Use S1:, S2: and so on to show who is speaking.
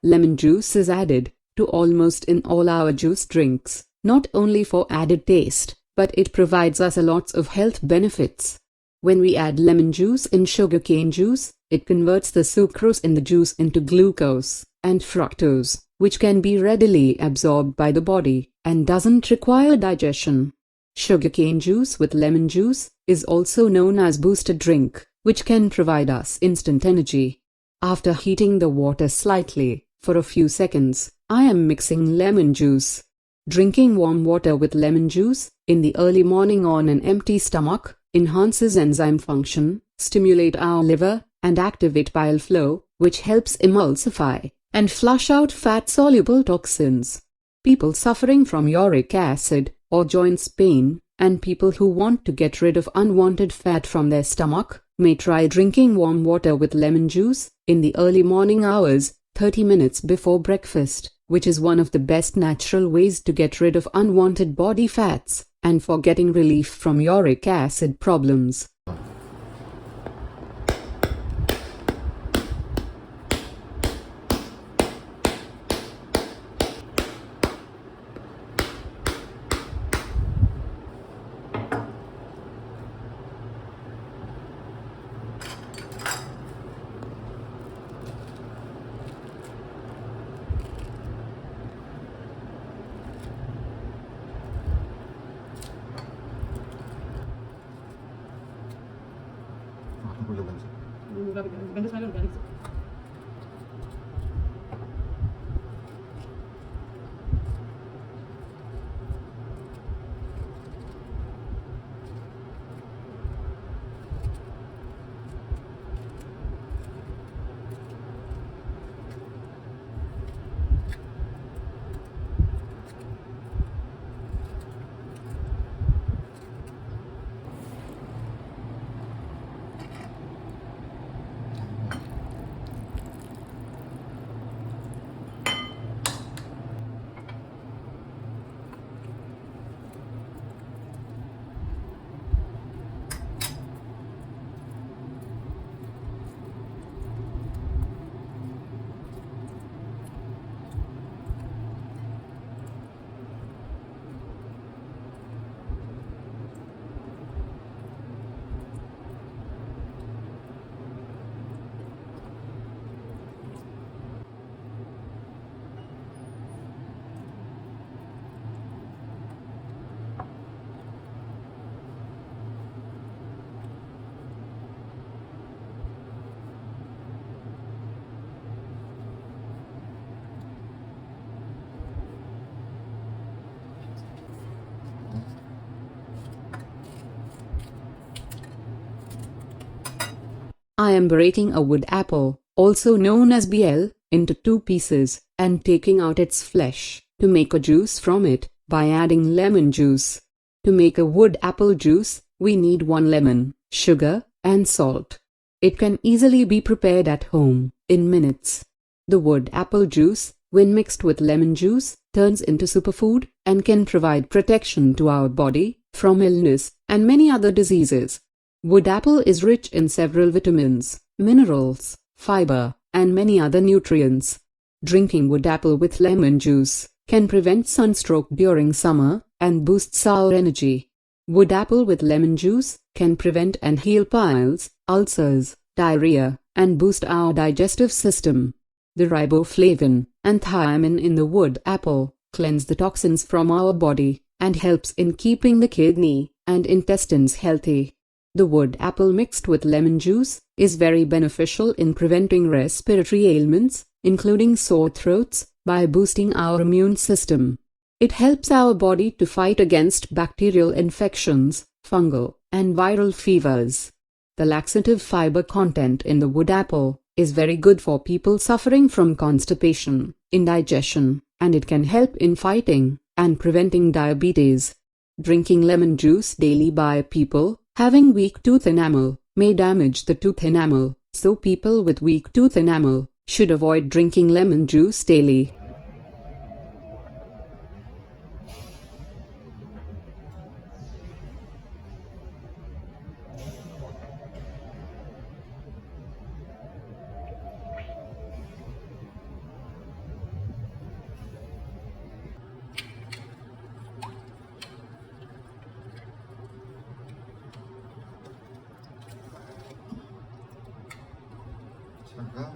S1: Lemon juice is added to almost in all our juice drinks, not only for added taste, but it provides us a lots of health benefits. When we add lemon juice in sugarcane juice, it converts the sucrose in the juice into glucose and fructose, which can be readily absorbed by the body and doesn't require digestion. Sugarcane juice with lemon juice is also known as booster drink, which can provide us instant energy. After heating the water slightly, for a few seconds, I am mixing lemon juice. Drinking warm water with lemon juice in the early morning on an empty stomach enhances enzyme function, stimulate our liver, and activate bile flow, which helps emulsify and flush out fat-soluble toxins. People suffering from uric acid or joints pain, and people who want to get rid of unwanted fat from their stomach, may try drinking warm water with lemon juice in the early morning hours, 30 minutes before breakfast, which is one of the best natural ways to get rid of unwanted body fats, and for getting relief from uric acid problems. I am breaking a wood apple, also known as BL, into 2 pieces, and taking out its flesh, to make a juice from it, by adding lemon juice. To make a wood apple juice, we need 1 lemon, sugar, and salt. It can easily be prepared at home, in minutes. The wood apple juice, when mixed with lemon juice, turns into superfood, and can provide protection to our body, from illness, and many other diseases. Wood apple is rich in several vitamins, minerals, fiber, and many other nutrients. Drinking wood apple with lemon juice can prevent sunstroke during summer and boosts our energy. Wood apple with lemon juice can prevent and heal piles, ulcers, diarrhea, and boost our digestive system. The riboflavin and thiamine in the wood apple cleanse the toxins from our body and helps in keeping the kidney and intestines healthy. The wood apple mixed with lemon juice is very beneficial in preventing respiratory ailments, including sore throats, by boosting our immune system. It helps our body to fight against bacterial infections, fungal, and viral fevers. The laxative fiber content in the wood apple is very good for people suffering from constipation, indigestion, and it can help in fighting and preventing diabetes. Drinking lemon juice daily by people having weak tooth enamel may damage the tooth enamel, so people with weak tooth enamel should avoid drinking lemon juice daily.
S2: Sarap.